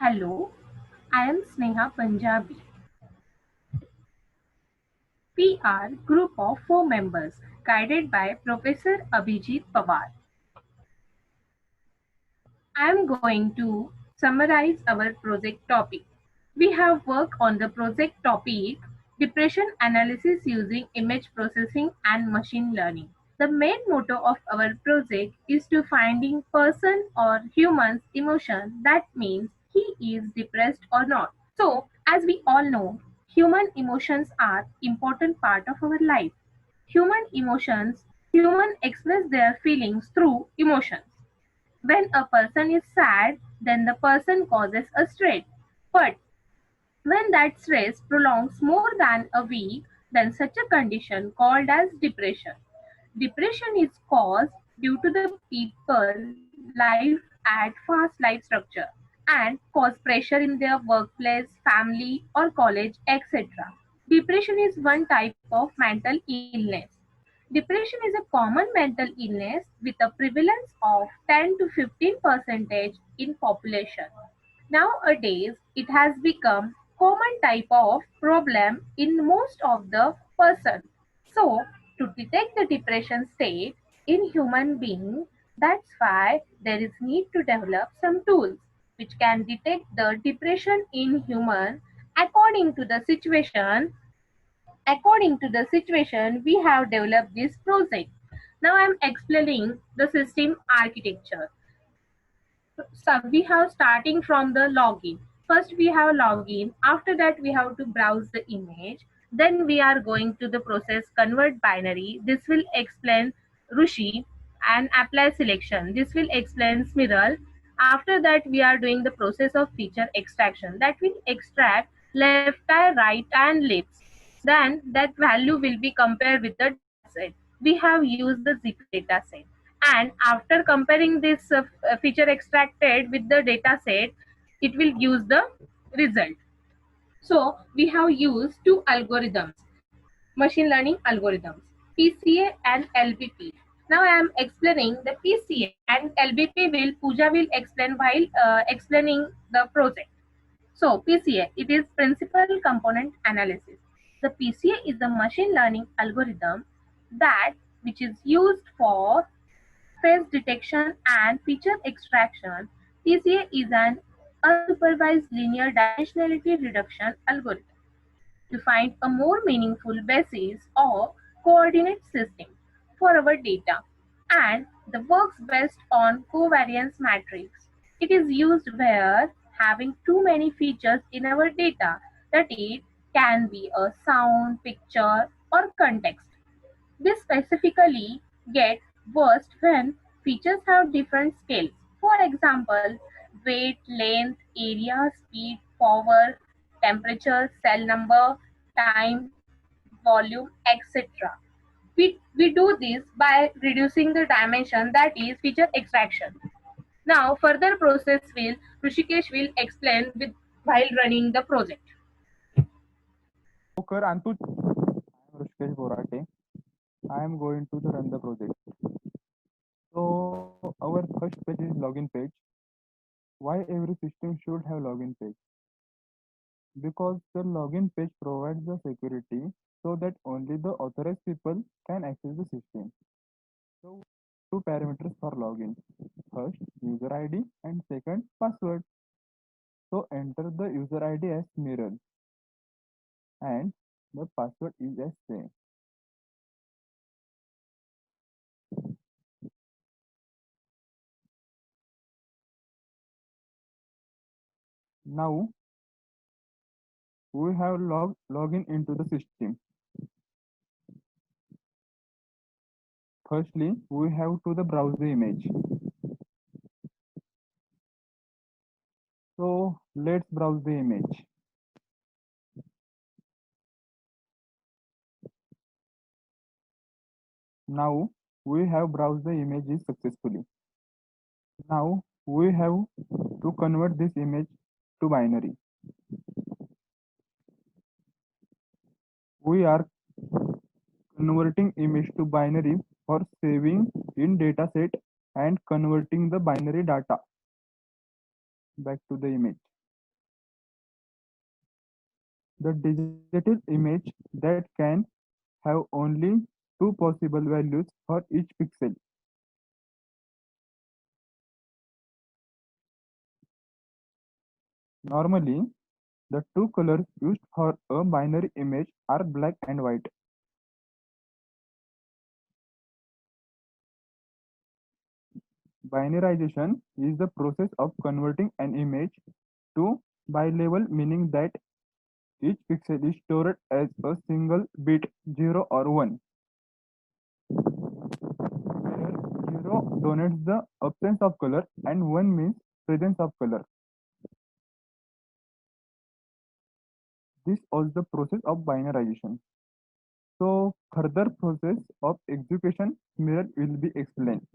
Hello, I am Sneha Punjabi. We are group of 4 members guided by Professor Abhijit Pawar. I am going to summarize our project topic. We have worked on the project topic depression analysis using image processing and machine learning. The main motto of our project is to finding person or human's emotion that means he is depressed or not. So, as we all know, human emotions are important part of our life. Human emotions, human express their feelings through emotions. When a person is sad, then the person causes a stress. But when that stress prolongs more than a week, then such a condition called as depression. Depression is caused due to the people life at fast life structure and cause pressure in their workplace, family or college, etc. Depression is one type of mental illness. Depression is a common mental illness with a prevalence of 10 to 15 percentage in population. Nowadays, it has become common type of problem in most of the person. So, to detect the depression state in human being, that's why there is need to develop some tools which can detect the depression in human according to the situation. According to the situation, we have developed this project. Now I am explaining the system architecture. So we have starting from the login. First we have login. After that we have to browse the image. Then we are going to the process convert binary. This will explain Rushi and apply selection. This will explain Smiral. After that we are doing the process of feature extraction. That will extract left eye, right and lips. Then that value will be compared with the dataset. We have used the zip dataset. And after comparing this feature extracted with the data set, it will use the result. So we have used two algorithms, machine learning algorithms, PCA and LBP. Now I am explaining the PCA and LBP will Pooja will explain while explaining the project. So PCA, it is principal component analysis. The PCA is the machine learning algorithm that which is used for face detection and feature extraction. PCA is an unsupervised linear dimensionality reduction algorithm to find a more meaningful basis or coordinate system for our data, and the works based on covariance matrix. It is used where having too many features in our data, that it can be a sound, picture or context. This specifically get worse when features have different scales. For example, weight, length, area, speed, power, temperature, cell number, time, volume, etc. We do this by reducing the dimension, that is feature extraction. Now further process will Rishikesh will explain with while running the project. Oker Antu, I am Rushkesh Borate. I am going to run the project. So our first page is login page. Why every system should have login page? Because the login page provides the security so that only the authorized people can access the system. So two parameters for login. First user ID and second password. So enter the user ID as mirror and the password is as same. Now we have login into the system. Firstly, we have to the browse the image. So let's browse the image. Now we have browsed the images successfully. Now we have to convert this image to binary. We are converting image to binary for saving in dataset and converting the binary data back to the image. the digital image that can have only two possible values for each pixel. Normally, the two colors used for a binary image are black and white. Binarization is the process of converting an image to bilevel, meaning that each pixel is stored as a single bit 0 or 1, where 0 denotes the absence of color and 1 means presence of color. This is the process of binarization. So further process of execution Smiral will be explained.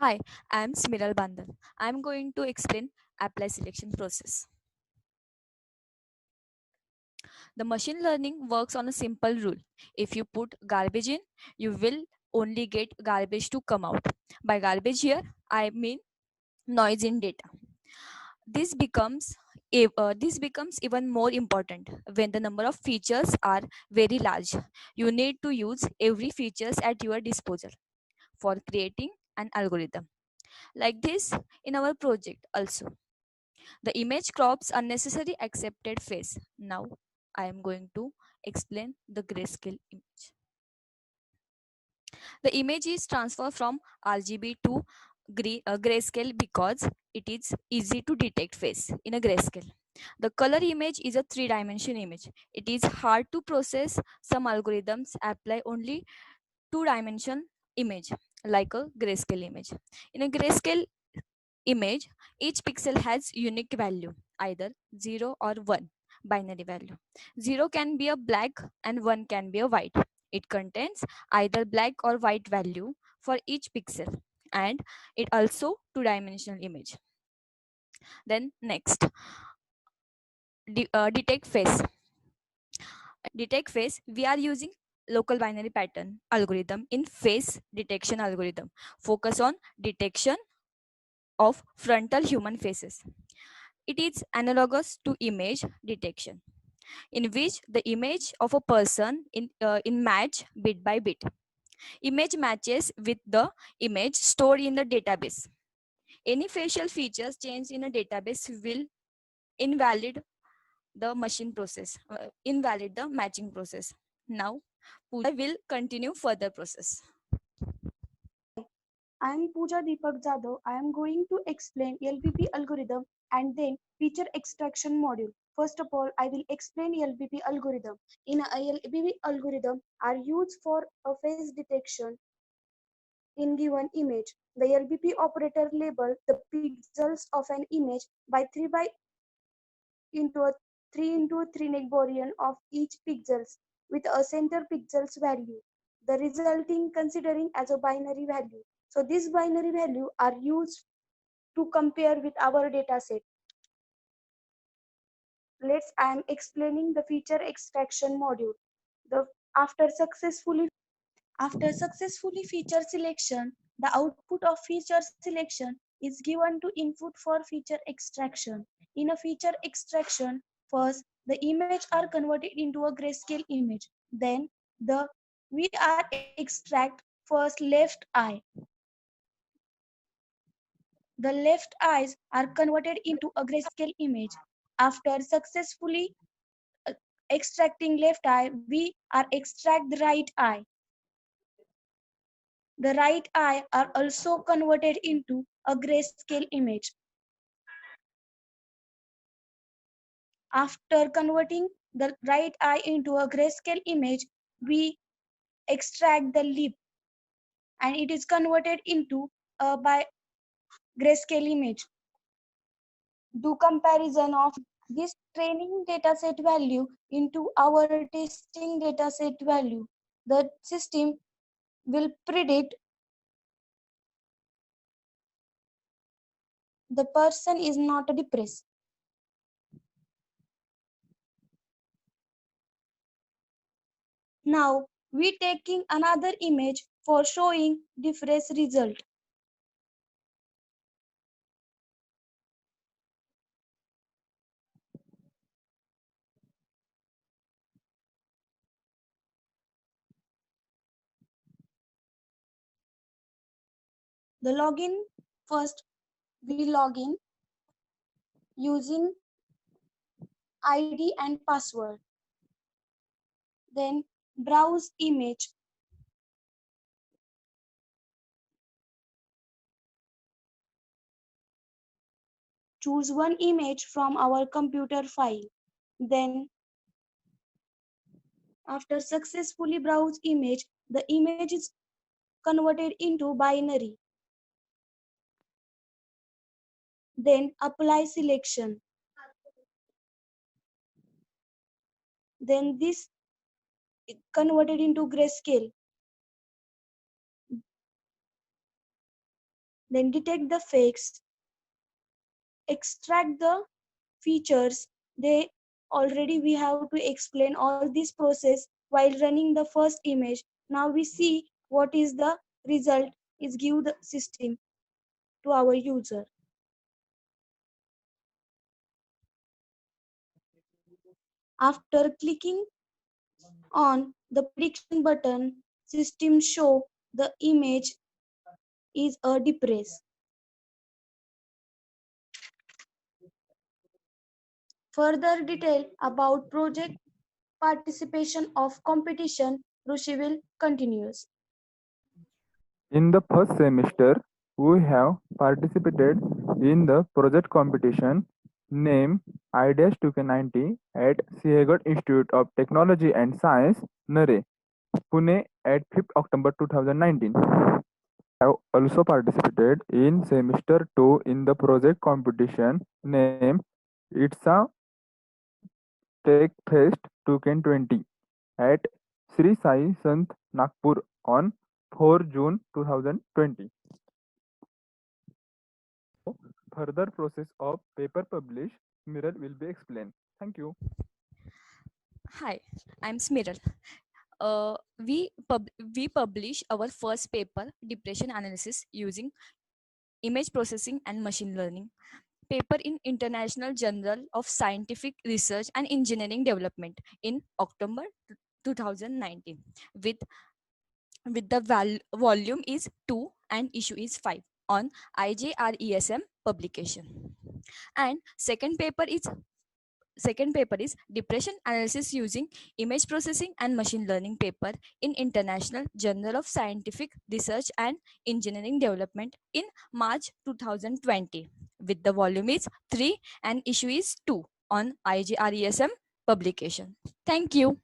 Hi, I am Smiral Bandal. I am going to explain apply selection process. The machine learning works on a simple rule. If you put garbage in, you will only get garbage to come out. By garbage here, I mean noise in data. This becomes this becomes even more important when the number of features are very large. You need to use every features at your disposal for creating an algorithm. Like this in our project also. The image crops unnecessary accepted face. Now I am going to explain the grayscale image. The image is transferred from RGB to grayscale because it is easy to detect face in a grayscale. The color image is a three-dimension image. It is hard to process. Some algorithms apply only two-dimension image like a grayscale image. In a grayscale image, each pixel has unique value, either 0 or 1 binary value. 0 can be a black and 1 can be a white. It contains either black or white value for each pixel, and it also two-dimensional image. Then next, detect face. Detect face, we are using local binary pattern algorithm in face detection algorithm. Focus on detection of frontal human faces. It is analogous to image detection, in which the image of a person in match bit by bit. Image matches with the image stored in the database. Any facial features changed in a database will invalid the machine process, invalid the matching process. Now, Pooja will continue further process. I am Pooja Deepak Jadhav. I am going to explain LBP algorithm and then feature extraction module. First of all, I will explain LBP algorithm. In a LBP algorithm are used for a face detection in given image. The LBP operator label the pixels of an image by 3 by into a 3 into 3 Negborian of each pixels with a center pixels value. The resulting considering as a binary value. So these binary value are used to compare with our data set. I am explaining the feature extraction module. The after successfully After successfully feature selection, the output of feature selection is given to input for feature extraction. In a feature extraction, first the image are converted into a grayscale image. Then we are extract first left eye. The left eyes are converted into a grayscale image. After successfully extracting left eye, we are extract the right eye. The right eye are also converted into a grayscale image. After converting the right eye into a grayscale image, we extract the lip and it is converted into a by grayscale image. Do comparison of this training dataset value into our testing dataset value. The system will predict the person is not depressed. Now we taking another image for showing difference result. The login, first we log in using ID and password. Then browse image. Choose one image from our computer file. Then after successfully browse image, the image is converted into binary. Then apply selection. Then this converted into grayscale. Then detect the fakes, extract the features. They already we have to explain all this process while running the first image. Now we see what is the result is give the system to our user. After clicking on the prediction button, system show the image is a depress. Further detail about project participation of competition, Rushivil continues. In the first semester, we have participated in the project competition named IDEAS 2K90 at Sihegat Institute of Technology and Science, Nare, Pune at 5th October 2019. Have also participated in semester 2 in the project competition named ITSA Tech Fest 2K20 at Sri Sai Sant Nagpur on 4 June 2020. Further process of paper publish, Smiral will be explained. Thank you. Hi, I'm Smiral. We publish our first paper, depression analysis, using image processing and machine learning. Paper in International Journal of Scientific Research and Engineering Development in October 2019. With the volume is 2 and issue is 5 on IJRESM publication. And second paper is depression analysis using image processing and machine learning paper in International Journal of Scientific Research and Engineering Development in March 2020, with the volume is 3 and issue is 2 on IJRESM publication. Thank you.